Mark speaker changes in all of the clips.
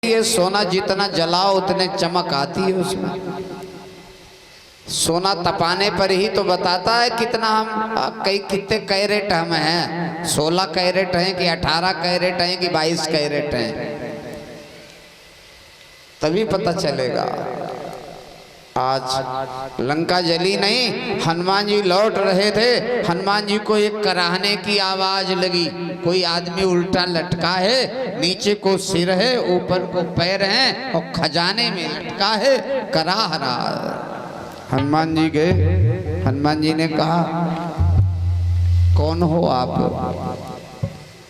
Speaker 1: ये सोना जितना जलाओ उतने चमक आती है उसमें। सोना तपाने पर ही तो बताता है कितना हम कितने कैरेट हम हैं। 16 कैरेट हैं कि 18 कैरेट हैं कि 22 कैरेट हैं, तभी पता चलेगा। आज लंका जली नहीं, हनुमान जी लौट रहे थे, हनुमान जी को एक कराहने की आवाज लगी। कोई आदमी उल्टा लटका है, नीचे को सिर है, ऊपर को पैर हैं और खजाने में लटका है, कराह रहा है। हनुमान जी गए, हनुमान जी ने कहा कौन हो आप?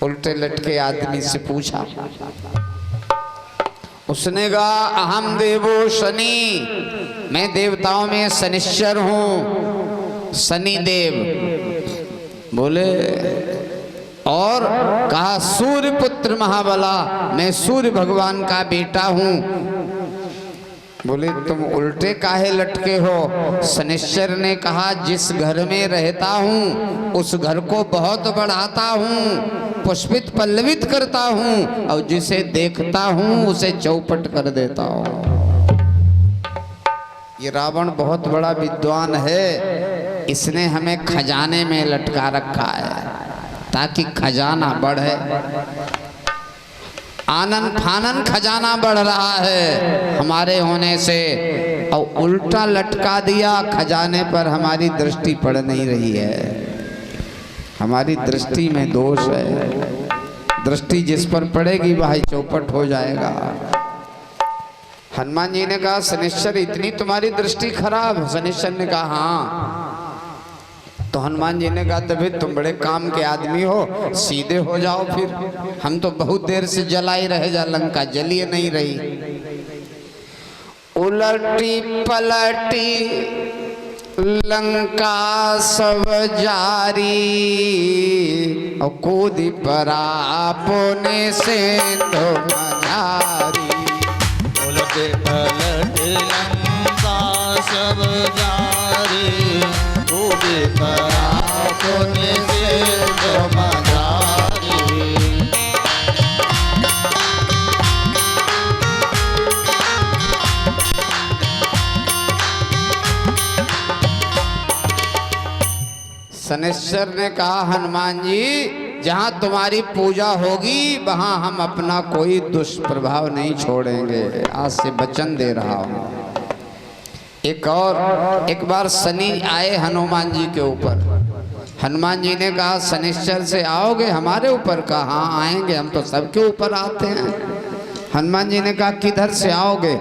Speaker 1: उल्टे लटके आदमी से पूछा। उसने कहा अहम देवो शनि, मैं देवताओं में शनिश्चर हूँ, शनि देव। बोले और कहा सूर्य पुत्र महाबला, मैं सूर्य भगवान का बेटा हूँ। बोले तुम उल्टे काहे लटके हो? शनिश्चर ने कहा जिस घर में रहता हूँ उस घर को बहुत बढ़ाता हूँ, पुष्पित पल्लवित करता हूँ, और जिसे देखता हूँ उसे चौपट कर देता हूँ। ये रावण बहुत बड़ा विद्वान है, इसने हमें खजाने में लटका रखा है ताकि खजाना बढ़े। आनन फानन खजाना बढ़ रहा है हमारे होने से, और उल्टा लटका दिया खजाने पर। हमारी दृष्टि पड़ नहीं रही है, हमारी दृष्टि में दोष है। दृष्टि जिस पर पड़ेगी वही चौपट हो जाएगा। हनुमान जी ने कहा शनिश्चर इतनी तुम्हारी दृष्टि खराब? शनिश्चर ने कहा हाँ। तो हनुमान जी ने कहा तभी तुम बड़े काम के आदमी हो, सीधे हो जाओ फिर। हम तो बहुत देर से जलाई रहे, जा लंका जलिए नहीं रही। उलटी पलटी लंका सब जारी, और कूदी परा पुण्य सिंधु मझारी।
Speaker 2: उलटे पलटे लंका सब जारी, कूदी परा पुण्य सिंधु मझारी।
Speaker 1: शनिश्चर ने कहा हनुमान जी जहां तुम्हारी पूजा होगी वहां हम अपना कोई दुष्प्रभाव नहीं छोड़ेंगे, आज से वचन दे रहा हूं। एक बार शनि आए हनुमान जी के ऊपर। हनुमान जी ने कहा शनिश्चर से आओगे हमारे ऊपर? कहा हाँ आएंगे, हम तो सबके ऊपर आते हैं। हनुमान जी ने कहा किधर से आओगे?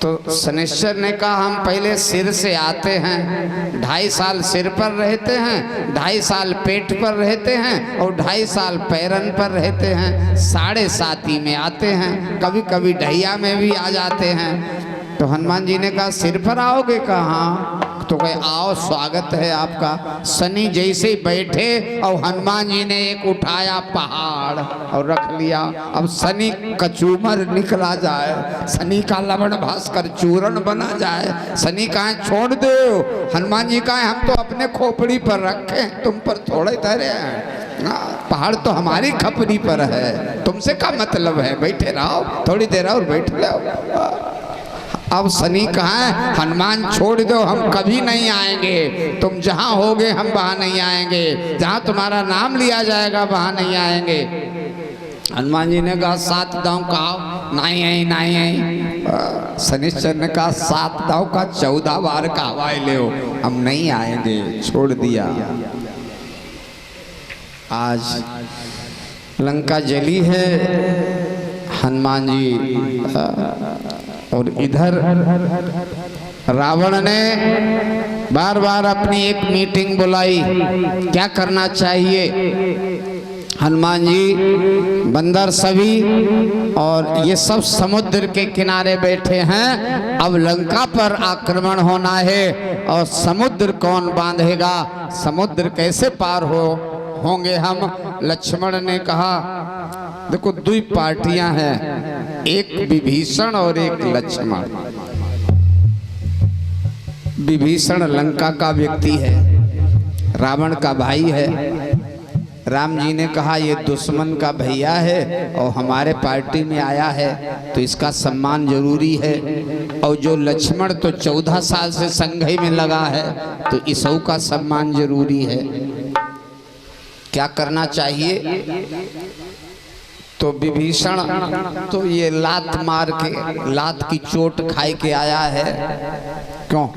Speaker 1: तो शनिश्चर ने कहा हम पहले सिर से आते हैं, 2.5 साल सिर पर रहते हैं, 2.5 साल पेट पर रहते हैं, और 2.5 साल पैरन पर रहते हैं, 7.5 में आते हैं, कभी कभी ढैया में भी आ जाते हैं। तो हनुमान जी ने कहा सिर पर आओगे? कहा हाँ। तो कहे आओ स्वागत है आपका। शनि जैसे ही बैठे और हनुमान जी ने एक उठाया पहाड़ और रख लिया। अब शनि कचूमर निकला जाए, शनि का लवण भास्कर चूर्ण बना जाए। शनि कहा छोड़ दो, हनुमान जी कहा हम तो अपने खोपड़ी पर रखे, तुम पर थोड़े धरे हैं, पहाड़ तो हमारी खपरी पर है, तुमसे क्या मतलब है? बैठे रहो थोड़ी देर और बैठ लो। अब शनि कहा है हनुमान छोड़ दो, हम कभी नहीं आएंगे, तुम जहां होगे हम वहां नहीं आएंगे, जहां तुम्हारा नाम लिया जाएगा वहां नहीं आएंगे। हनुमान जी ने कहा 7 दांव कहा नहीं आई नहीं आई। शनिश्चर ने कहा 7 दांव का 14 बार कहवाए ले, हम नहीं आएंगे, छोड़ दिया। आज लंका जली है, हनुमान जी और इधर रावण ने बार बार अपनी एक मीटिंग बुलाई, क्या करना चाहिए। हनुमान जी बंदर सभी और ये सब समुद्र के किनारे बैठे हैं। अब लंका पर आक्रमण होना है और समुद्र कौन बांधेगा, समुद्र कैसे पार होंगे हम। लक्ष्मण ने कहा देखो 2 पार्टियां हैं, एक विभीषण और एक लक्ष्मण। विभीषण लंका का व्यक्ति है, रावण का भाई है। राम जी ने कहा ये दुश्मन का भैया है और हमारे पार्टी में आया है तो इसका सम्मान जरूरी है। और जो लक्ष्मण तो 14 साल से संघई में लगा है तो इसऊ का सम्मान जरूरी है। क्या करना चाहिए? तो विभीषण तो ये लात मार के, लात की चोट खाई के आया है। क्यों?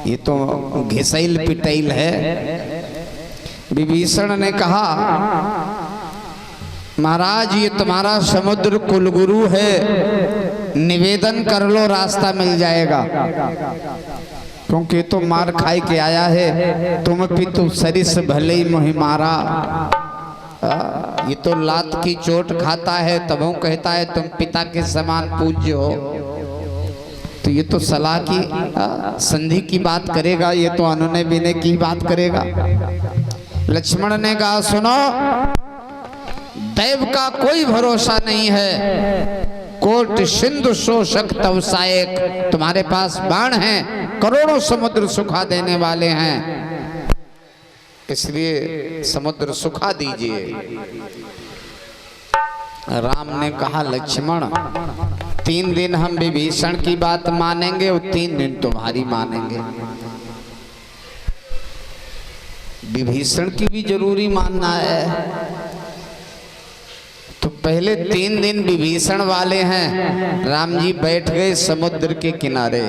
Speaker 1: ये तो घिसैल पिटैल है। विभीषण ने कहा महाराज ये तुम्हारा समुद्र कुलगुरु है, निवेदन कर लो रास्ता मिल जाएगा, क्योंकि तो मार खाई के आया है। तुम पितु सरिस भले ही मोहि मारा। ये तो लात की चोट खाता है तब वो कहता है तुम पिता के समान पूज्य हो। तो ये तो सलाह की संधि की बात करेगा, ये तो अनुनय विनय की बात करेगा। लक्ष्मण ने कहा सुनो, दैव का कोई भरोसा नहीं है। कोट सिंधु शोषक तव सायक, तुम्हारे पास बाण हैं, करोड़ों समुद्र सुखा देने वाले हैं, इसलिए समुद्र सुखा दीजिए। राम ने कहा लक्ष्मण 3 दिन हम विभीषण की बात मानेंगे और 3 दिन तुम्हारी मानेंगे। विभीषण की भी जरूरी मानना है। तो पहले 3 दिन विभीषण वाले हैं। राम जी बैठ गए समुद्र के किनारे।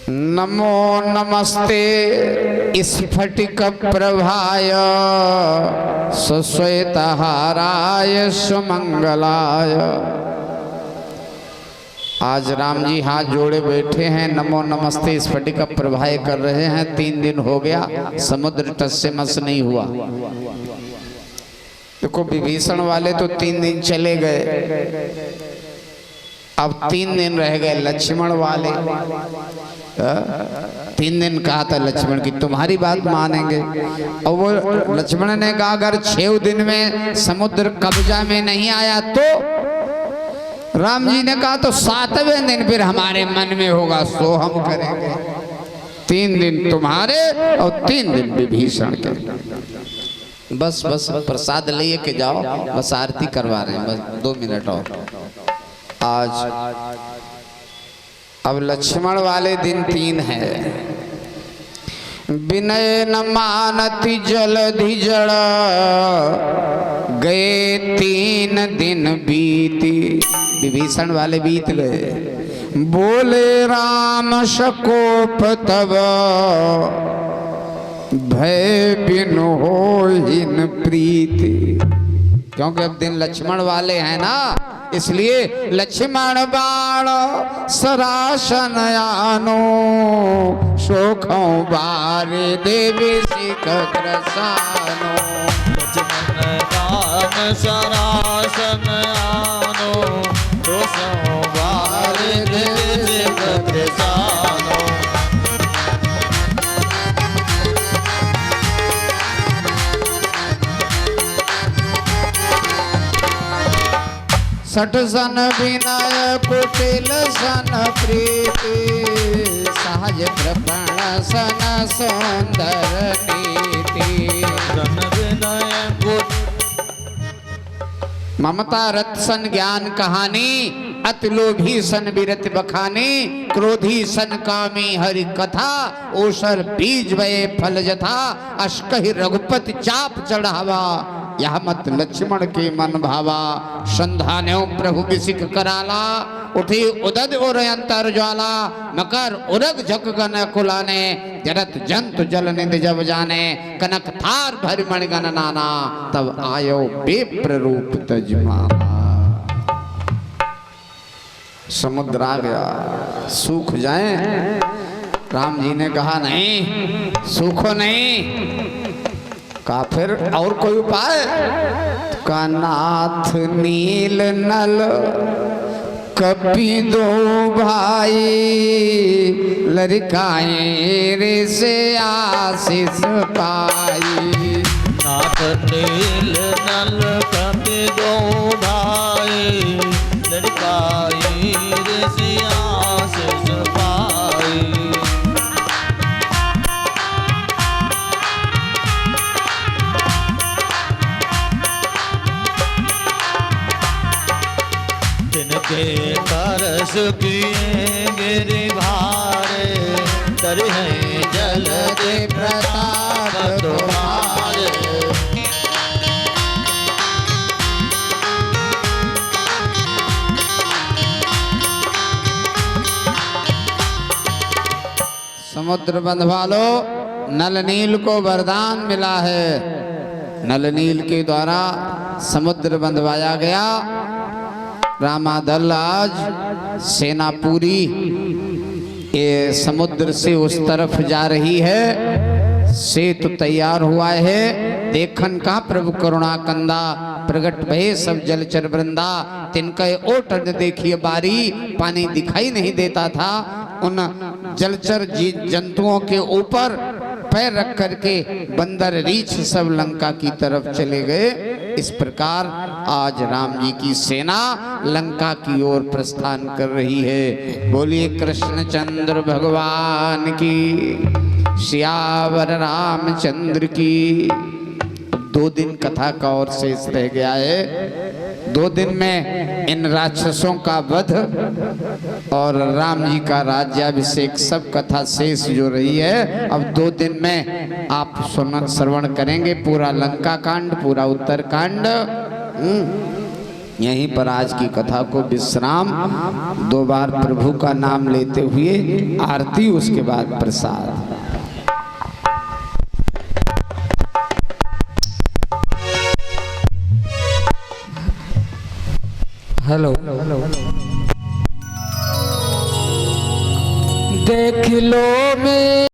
Speaker 1: नमो नमस्ते स्फटिक प्रभाय सुश्वेतहाराय सुमंगलाय। आज राम जी हाथ जोड़े बैठे हैं, नमो नमस्ते स्फटिक प्रभाय कर रहे हैं। 3 दिन हो गया, समुद्र टस से मस नहीं हुआ। देखो विभीषण वाले तो 3 दिन चले गए, अब 3 दिन रह गए लक्ष्मण वाले। 3 दिन कहा था लक्ष्मण की तुम्हारी बात मानेंगे, और वो लक्ष्मण ने कहा अगर 6 दिन में समुद्र कब्जा में नहीं आया तो राम जी ने कहा तो 7वें दिन फिर हमारे मन में होगा सो हम करेंगे। 3 दिन तुम्हारे और 3 दिन विभीषण के। बस बस प्रसाद लिए के जाओ, बस आरती करवा रहे हैं, बस 2 मिनट और। आज अब लक्ष्मण वाले दिन 3 है। विनय न मानति जलधि जड़, गए 3 दिन बीती। विभीषण वाले बीत गए। बोले राम शकोप तब, भय बिनु होहिन प्रीति। क्योंकि अब दिन लक्ष्मण वाले हैं ना, इसलिए लक्ष्मण बाण सरासन आनो, शोखों बारे देवी सिख ग्रसानो।
Speaker 2: लक्ष्मण बाण सरासन आनो, शोखों बारे देवी सिख ग्रसानो।
Speaker 1: सठ सन विनय कुटिल सन प्रीति, सहज कृपण सन सुंदर नीति।
Speaker 2: सन विनय कुटिल
Speaker 1: ममता रत सन ज्ञान कहानी, अति लोभी सन विरत बखानी। क्रोधी सन कामी हरि कथा, ओसर बीज भये फल जथा। अष्कहि रघुपति चाप चढ़ावा, यह मत लक्ष्मण के मन भावा। संधान्यो प्रभु बिसिक कराला, उठी उदद और अंतर ज्वाला। मकर उरग झक गन कुलाने, जरत जंतु जल निधि जब जाने। कनक थार भर मण गन नाना, तब आयो बेप्र रूप तजमाना। समुद्र आ गया, सूख जाए। राम जी ने कहा नहीं सूखो नहीं। का फिर और कोई उपाय? का नाथ नील नल कपि दो भाई, लड़काए रे से आशीष पाई।
Speaker 2: नाथ नील नल कपि दो भाई, लड़काए रे से आशीष पाई। के तरस किए गिरिभारे तरह जल दे प्रताप तुम्हारे।
Speaker 1: समुद्र बंधवालो, नल नील को वरदान मिला है। नल नील के द्वारा समुद्र बंधवाया गया। रामादल आज सेना पूरी ये समुद्र से उस तरफ जा रही है। सेतु तैयार हुआ है। देखन का प्रभु करुणा कंदा प्रगट भये सब जलचर वृंदा। तिनके ओट देखिए बारी, पानी दिखाई नहीं देता था। उन जलचर जंतुओं के ऊपर पैर रख करके बंदर रीछ सब लंका की तरफ चले गए। इस प्रकार आज राम जी की सेना लंका की ओर प्रस्थान कर रही है। बोलिए कृष्णचंद्र भगवान की, सियावर रामचंद्र की। 2 दिन कथा का और शेष रह गया है। 2 दिन में इन राक्षसों का वध और राम जी का राज्याभिषेक सब कथा शेष जो रही है। अब 2 दिन में आप श्रवण करेंगे पूरा लंका कांड, पूरा उत्तरकांड। यहीं पर आज की कथा को विश्राम। 2 बार प्रभु का नाम लेते हुए आरती, उसके बाद प्रसाद।
Speaker 3: हेलो, देख लो मैं